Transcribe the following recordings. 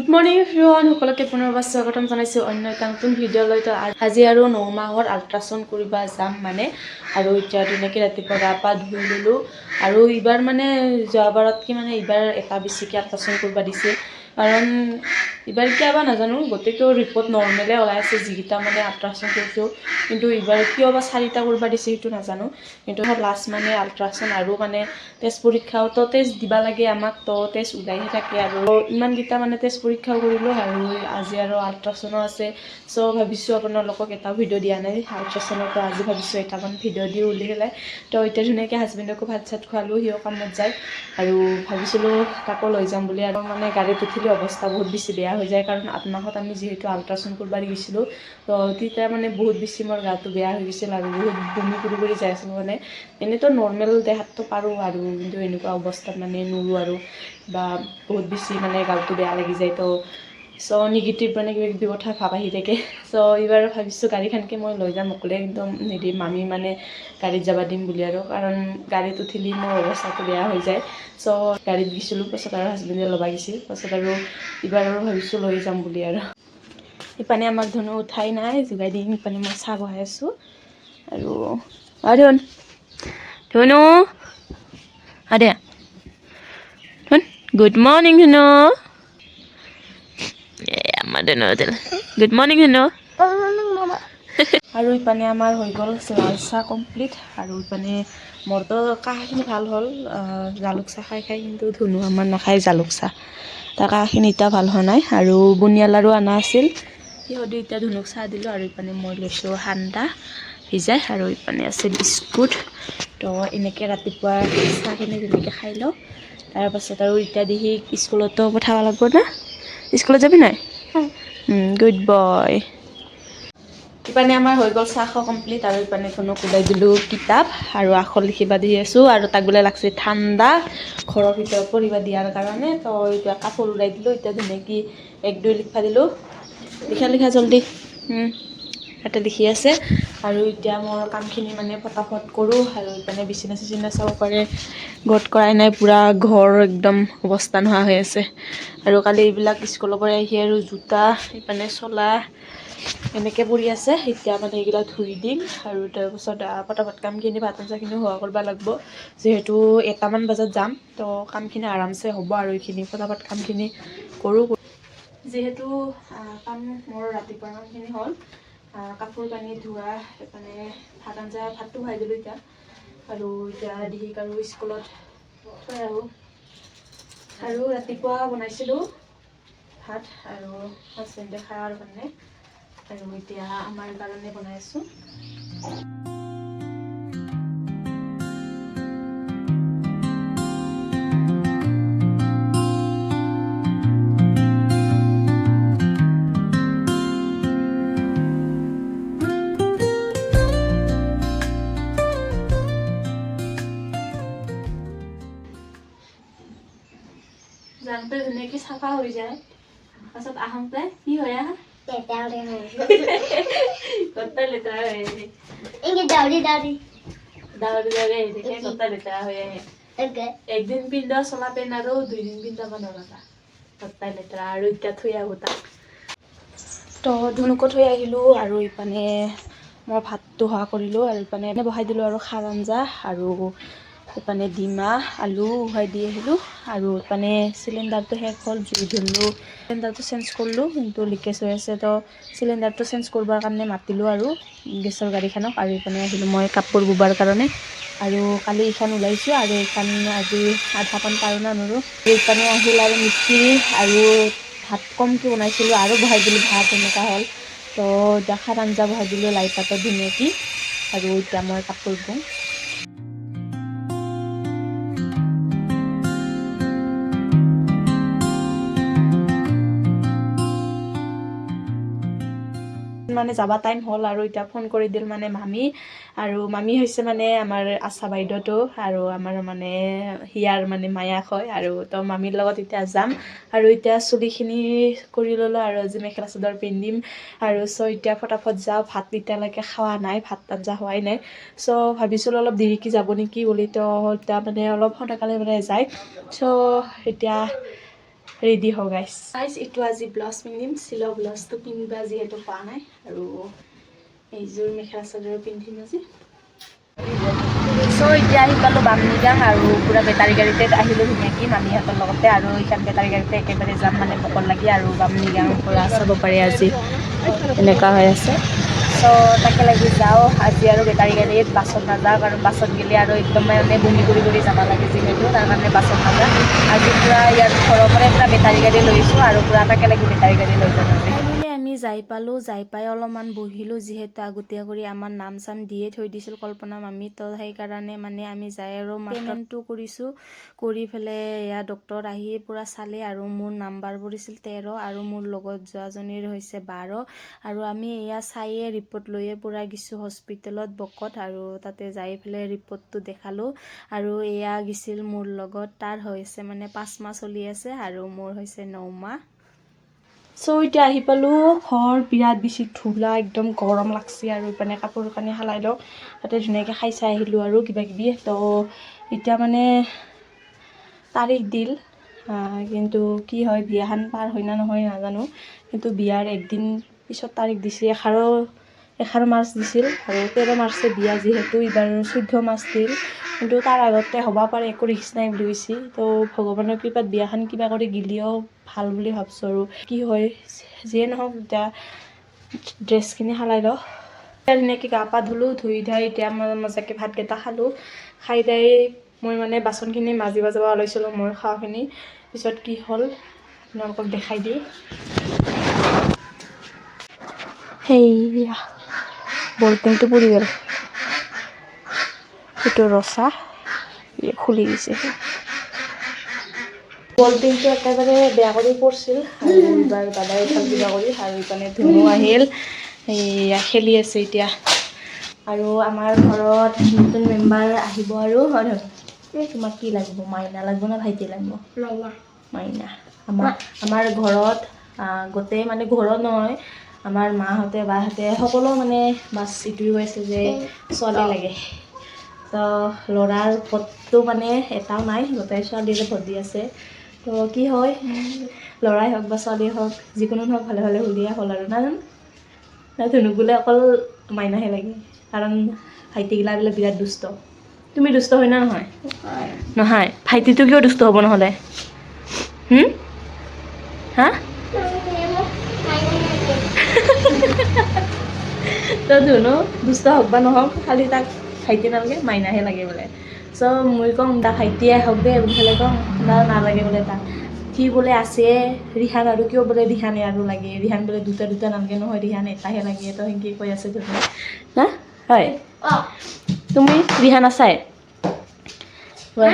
Good morning everyone, সকলোকে পুনৰবাৰ স্বাগতম জনাইছোঁ অন্য এটা নতুন ভিডিঅ'লৈ। তো আজি আৰু 9 মাহৰ আল্ট্ৰাচাউণ্ড কৰিব যাম মানে, আৰু এতিয়া ধুনীয়াকৈ ৰাতিপুৱা গা পা ধুই ল'লোঁ। আৰু এইবাৰ মানে যোৱাবাৰতকৈ মানে এইবাৰ এটা বেছিকৈ আল্ট্ৰাচাউণ্ড কৰিব দিছে, কাৰণ এইবাৰ কিয় বা নাজানো, গোটেইটো ৰিপৰ্ট নৰ্মেলে ওলাই আছে যিকেইটা মানে আল্ট্ৰাচাউণ্ড কৰিছোঁ, কিন্তু এইবাৰ কিয় বা 4টা কৰিব দিছে সেইটো নাজানো। কিন্তু লাষ্ট মানে আল্ট্ৰাচাউণ্ড আৰু মানে টেষ্ট পৰীক্ষাও তো টেষ্ট দিবা লাগে আমাক, তো টেষ্ট ওলাইহে থাকে। আৰু ইমানকেইটা মানে টেষ্ট পৰীক্ষাও কৰিলোঁ, আৰু আজি আৰু আল্ট্ৰাচাউণ্ডো আছে। চ' ভাবিছোঁ আপোনালোকক এটা ভিডিঅ' দিয়া নাই আল্ট্ৰাচাউণ্ডৰ, তো আজি ভাবিছোঁ এটামান ভিডিঅ' দি উলিয়াই পেলাই। তো এতিয়া ধুনীয়াকৈ হাজবেণ্ডকো ভাত চাত খোৱালোঁ, সিও কামত যায়, আৰু ভাবিছিলোঁ তাকো লৈ যাম বুলি। আৰু মানে গাড়ীত উঠিলে অৱস্থা বহুত বেছি বেয়া হৈ যায়, কাৰণ 8 মাহত আমি যিহেতু আল্ট্ৰাচাউণ্ড কৰিব গৈছিলোঁ, তো তেতিয়া মানে বহুত বেছি মোৰ গাটো বেয়া হৈ গৈছিল, আৰু বহুত বমি কৰি যাই আছিলোঁ। মানে এনেইতো নৰ্মেল দেহাততো পাৰোঁ, আৰু কিন্তু এনেকুৱা অৱস্থাত মানে নোৱাৰোঁ, আৰু বা বহুত বেছি মানে গাটো বেয়া লাগি যায়। তো চ' নিগেটিভ মানে কিবা কিবি কথা ভাব আহি থাকে। চ' এইবাৰ ভাবিছোঁ গাড়ীখনকে মই লৈ যাম, অকলে কিন্তু নিদিম, মামী মানে গাড়ীত যাব দিম বুলি। আৰু কাৰণ গাড়ীত উঠিলে মোৰ অৱস্থাটো বেয়া হৈ যায়। চ' গাড়ীত গৈছিলোঁ, পাছত আৰু হাজবেণ্ডে ল'ব গৈছিল, পাছত আৰু এইবাৰ আৰু ভাবিছোঁ লৈ যাম বুলি। আৰু ইপানে আমাক ধুনু উঠাই নাই, যোগাই দিম, ইপানে মই চাহ বহাই আছোঁ। আৰু ধুনু আদে ধুন, গুড মৰ্নিং ধুনু, গুড মৰ্নিং ধুনু। আৰু ইপানে আমাৰ হৈ গ'ল লাল চাহ কমপ্লিট, আৰু ইপানে মোৰতো কাহখিনি ভাল হ'ল জালুক চাহ খাই খাই, কিন্তু ধুনু আমাৰ নাখায় জালুক চাহ, তাৰ কাহখিনি এতিয়া ভাল হোৱা নাই। আৰু বুনিয়া লাৰু অনা আছিল, সিহঁতে এতিয়া ধুনুক চাহ দিলোঁ। আৰু ইপানে মই লৈছোঁ সান্দা ভিজাই, আৰু ইপানে আছে বিস্কুট। তো এনেকৈ ৰাতিপুৱা চাহখিনি ধুনীয়াকৈ খাই লওঁ, তাৰপাছত আৰু এতিয়া দেখি স্কুলতো পঠাব লাগিব না, স্কুলত যাবি নাই? Good boy. ইপানে আমাৰ হৈ গ'ল চাহ খোৱা কমপ্লিট, আৰু ইপানে ধুনুক ওলাই দিলোঁ কিতাপ, আৰু আখৰ লিখিব দি আছোঁ, আৰু তাক বোলে লাগছে ঠাণ্ডা ঘৰৰ ভিতৰত পঢ়িব দিয়াৰ কাৰণে। তো এতিয়া কাপোৰ ওলাই দিলোঁ, এতিয়া ধুনীয়াকৈ 1 2 লিখিব দিলোঁ, লিখা জল্দি। তাতে লিখি আছে, আৰু এতিয়া মোৰ কামখিনি মানে ফটাফট কৰোঁ। আৰু ইপিনে বিচনা চিচনা চাব পাৰে গদ কৰাই নাই, পূৰা ঘৰ একদম অৱস্থা নোহোৱা হৈ আছে। আৰু কালি এইবিলাক স্কুলৰ পৰা আহি আৰু জোতা ইপিনে চলা এনেকৈ পৰি আছে, এতিয়া মানে এইবিলাক ধুই দিম। আৰু তাৰপাছত ফটাফট কামখিনি ভাত আঞ্জাখিনি হোৱা কৰিব লাগিব, যিহেতু 1মান বজাত যাম। তো কামখিনি আৰামছে হ'ব, আৰু এইখিনি ফটাফট কামখিনি কৰোঁ, যিহেতু কাম মোৰ ৰাতিপুৱাৰ কামখিনি হ'ল। কাপোৰ কানি ধোৱা, মানে ভাতটো খুৱাই দিলোঁ এতিয়া, আৰু এতিয়া ডিহিক আৰু স্কুলত থৈ আহোঁ। আৰু ৰাতিপুৱা বনাইছিলোঁ ভাত, আৰু হাজবেণ্ডে খাৱাৰ কাৰণে, আৰু এতিয়া আমাৰ কাৰণে বনাই আছোঁ। যাওঁতে ধুনীয়াকৈ চাফা হৈ যায়, পাছত আহোঁতে কি হয় আহা গোটেই লেতেৰা হৈ আহে, দাউৰি আহি থাকে, গোটেই লেতেৰা হৈ আহে। একদিন পিন্ধা চলা পেণ্ট আৰু 2 দিন পিন্ধাব নোৱাৰা, গোটেই লেতেৰা। আৰু এতিয়া থৈ আহোঁ তাক, তো ধুনুকো থৈ আহিলোঁ। আৰু ইপানে মই ভাতটো হোৱা কৰিলোঁ, আৰু ইপানে বহাই দিলোঁ আৰু খাৰ আঞ্জা, আৰু ইপানে ডিমা আলু উহাই দি আহিলোঁ। আৰু ইপানে চিলিণ্ডাৰটো শেষ হ'ল, জুই ধৰিলোঁ, চিলিণ্ডাৰটো চেঞ্জ কৰিলোঁ, কিন্তু লিকেজ হৈ আছে। তো চিলিণ্ডাৰটো চেঞ্জ কৰিবৰ কাৰণে মাতিলোঁ আৰু গেছৰ গাড়ীখনক। আৰু ইপিনে আহিলোঁ মই কাপোৰ বুবাৰ কাৰণে, আৰু কালি এইখন ওলাইছোঁ, আৰু এইখন আজি আধাখন পাৰোঁ না নোৱাৰোঁ। এইপিনে আহিল আৰু মিস্ত্ৰী, আৰু ভাত কমকৈ বনাইছিলোঁ, আৰু বহাই দিলোঁ ভাত, এনেকুৱা হ'ল। তো এতিয়া খাৰ আঞ্জা বহাই দিলোঁ লাই পাতৰ ধুনীয়াকৈ, আৰু এতিয়া মই কাপোৰ ধুম। মানে যাবা টাইম হ'ল, আৰু এতিয়া ফোন কৰি দিল মানে মামী, আৰু মামী হৈছে মানে আমাৰ আশা বাইদেউটো, আৰু আমাৰ মানে হিয়াৰ মানে মায়াক হয়। আৰু তো মামীৰ লগত এতিয়া যাম, আৰু এতিয়া চুলিখিনি কৰি ল'লোঁ, আৰু আজি মেখেলা চাদৰ পিন্ধিম। আৰু চ' এতিয়া ফটাফট যাওঁ, ভাত এতিয়ালৈকে খোৱা নাই, ভাত আঞ্জা হোৱাই নাই। চ' ভাবিছিলোঁ অলপ দেৰিকৈ যাব নেকি বুলি, তো এতিয়া মানে অলপ সোনকালে মানে যায়। চ' এতিয়া ৰেডি হওঁ গাইছ। এইটো আজি ব্লাউজ পিন্ধিম, চিলোৱা ব্লাউজটো পিন্ধিবা যিহেতু পোৱা নাই, আৰু এইযোৰ মেখেলা চাদৰ পিন্ধিম আজি। চ' এতিয়া আহি পালোঁ বামনিগাং, আৰু পূৰা বেটাৰী গাড়ীতে আহিলোঁ ধুনীয়াকৈ মামীহঁতৰ লগতে, আৰু এইখন বেটাৰী গাড়ীতে একেবাৰে যাম মানে ভোকৰ লাগি, আৰু বামনিগাং পৰা চাব পাৰি আজি এনেকুৱা হৈ আছে। চ' তাকে লাগি যাওঁ আজি, আৰু বেটাৰী গাড়ীত বাছত নাযাওঁ, কাৰণ বাছত গ'লে আৰু একদম মানে বমি কৰি যাব লাগে যিহেতু, তাৰ কাৰণে বাছত নাযাওঁ। আজি পূৰা ইয়াৰ ঘৰৰ পৰাই পূৰা বেটাৰী গাড়ী লৈছোঁ, আৰু পূৰা তাকে লাগি বেটাৰী গাড়ী লৈ যাম আজি। ফাইনেলি আমি যাই পালোঁ, যাই পাই অলপমান বহিলোঁ, যিহেতু আগতীয়া কৰি আমাৰ নাম চাম দিয়ে থৈ দিছিল কল্পনা মামী, তো সেইকাৰণে মানে আমি যাই আৰু পে'মেণ্টটো কৰিছোঁ, কৰি পেলাই এয়া ডক্টৰ আহি পূৰা চালে, আৰু মোৰ নাম্বাৰ পৰিছিল 13, আৰু মোৰ লগত যোৱাজনীৰ হৈছে 12, আৰু আমি এয়া চায়ে ৰিপৰ্ট লৈয়ে পূৰা গৈছোঁ হস্পিটেলত বকত, আৰু তাতে যাই পেলাই ৰিপৰ্টটো দেখালোঁ, আৰু এয়া গৈছিল মোৰ লগত, তাৰ হৈছে মানে 5 মাহ চলি আছে, আৰু মোৰ হৈছে 9 মাহ। চ' এতিয়া আহি পালোঁ ঘৰ, বিৰাট বেছি ধূলা, একদম গৰম লাগছে, আৰু ইপিনে কাপোৰ কানি সলাই লওঁ, তাতে ধুনীয়াকৈ খাই চাই আহিলোঁ আৰু কিবাকিবি। তো এতিয়া মানে তাৰিখ দিল, কিন্তু কি হয় বিয়াখন পাৰ হয় না নহয় নাজানো, কিন্তু বিয়াৰ একদিন পিছত তাৰিখ দিছে, 11 মাৰ্চ দিছিল, আৰু 13 মাৰ্চে বিয়া, যিহেতু এইবাৰ 14 মাৰ্চ দিল, কিন্তু তাৰ আগতে হ'ব পাৰে, একো ৰিস্ক নাই বুলি কৈছে। তো ভগৱানৰ কৃপাত বিয়াখন কিবা কৰি গিলিও ভাল বুলি ভাবছোঁ, আৰু কি হয় যিয়ে নহওক এতিয়া ড্ৰেছখিনি সলাই লওঁ। ধুনীয়াকৈ গা পা ধুলোঁ, ধুই ধাই এতিয়া মজাকৈ ভাতকেইটা খালোঁ, খাই দাই মই মানে বাচনখিনি মাজিব যাব ওলাইছিলোঁ, মই খোৱাখিনি পিছত কি হ'ল আপোনালোকক দেখাই দিওঁ। সেইয়া বলটিংটো পৰি গ'ল, সেইটো ৰচা খুলি গৈছে, বলটিংটো একেবাৰে বেয়া কৰি পৰিছিল, আৰু এইবাৰ দাদাই উঠাল কিবা কৰি, আৰু ইপিনে ধুনু আহিল, এইয়া খেলি আছে এতিয়া। আৰু আমাৰ ঘৰত নতুন মেম্বাৰ আহিব, আৰু তোমাক কি লাগিব, মাইনা লাগিব নে ভাইটি লাগিব? মাইনা। আমাৰ ঘৰত গোটেই মানে ঘৰত নহয়, আমাৰ মাহঁতে বাহঁতে সকলো মানে বাছ এইটোৱে কৈছে যে ছোৱালী লাগে। তো ল'ৰাৰ ভোটটো মানে এটাও নাই, গোটেই ছোৱালীৰে ভোট দি আছে। তো কি হয় ল'ৰাই হওক বা ছোৱালীয়ে হওক, যিকোনো হওক ভালে ভালে হ'লেই হ'ল, আৰু নাজানো ধুনুক বোলে অকল মাইনাহে লাগে, কাৰণ ভাইটিগিলা বোলে বিৰাট দুষ্ট। তুমি দুষ্ট হয় না নহয়? নহয়। ভাইটিটো কিয় দুষ্ট হ'ব নহ'লে? হা? তো ধুনু দুষ্ট হওক বা নহওক, খালি তাক ভাইটি নালাগে, মাইনাহে লাগে বোলে। চ' মই কওঁ তাক ভাইটিয়ে হওক দে বুলি পেলাই কওঁ, নালাগে বোলে তাক। সি বোলে আছে ৰিহান, আৰু কিয় বোলে ৰিহানে আৰু লাগে, ৰিহান বোলে দুটা নালাগে নহয়, ৰিহান এটাহে লাগে, তো সেনেকৈ কৈ আছে ধুনু। হা হয়, তুমি ৰিহান আছাই?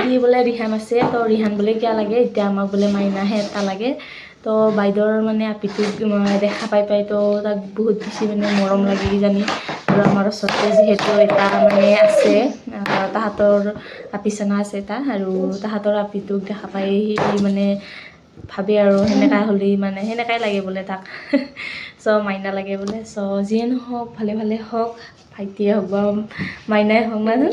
সি বোলে ৰিহান আছে, তো ৰিহান বোলে কিয় লাগে, এতিয়া আমাক বোলে মাইনাহে এটা লাগে। তো বাইদেউৰ মানে আপিটোক দেখা পাই তো তাক বহুত বেছি মানে মৰম লাগে কিজানি, আৰু আমাৰ ওচৰতে যিহেতু এটা মানে আছে, তাহাঁতৰ আপিচানা আছে এটা, আৰু তাহাঁতৰ আপিটোক দেখা পাই সি মানে ভাবে আৰু সেনেকা হ'লে মানে সেনেকাই লাগে বোলে তাক। চ' মাইনা লাগে বোলে। চ' যিয়ে নহওক ভালে ভালে হওক, ভাইটিয়ে হওক বা মাইনাই হওক নাজানো,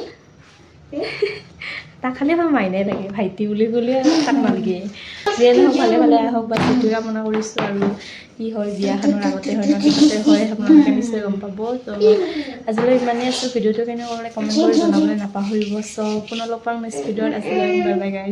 তাক খালি আমাৰ মাইনাই লাগে, ভাইটি বুলি ক'লে আৰু তাক নালাগে। যিয়ে নহওক ভালে ভালে আহক বা সেইটোৱে কামনা কৰিছোঁ, আৰু কি হয় বিয়াখনৰ আগতে হয় না পিছতে হয় আপোনালোকে নিশ্চয় গম পাব। তো আজিলৈ ইমানেই আছোঁ, ভিডিঅ'টো কেনেকুৱা ক'লে কমেণ্ট কৰি জনাবলৈ নাপাহৰিব। চ' পুনৰ লগ পাম নেক্সট ভিডিঅ'ত, আজিলৈ বাই বাই গাইজ।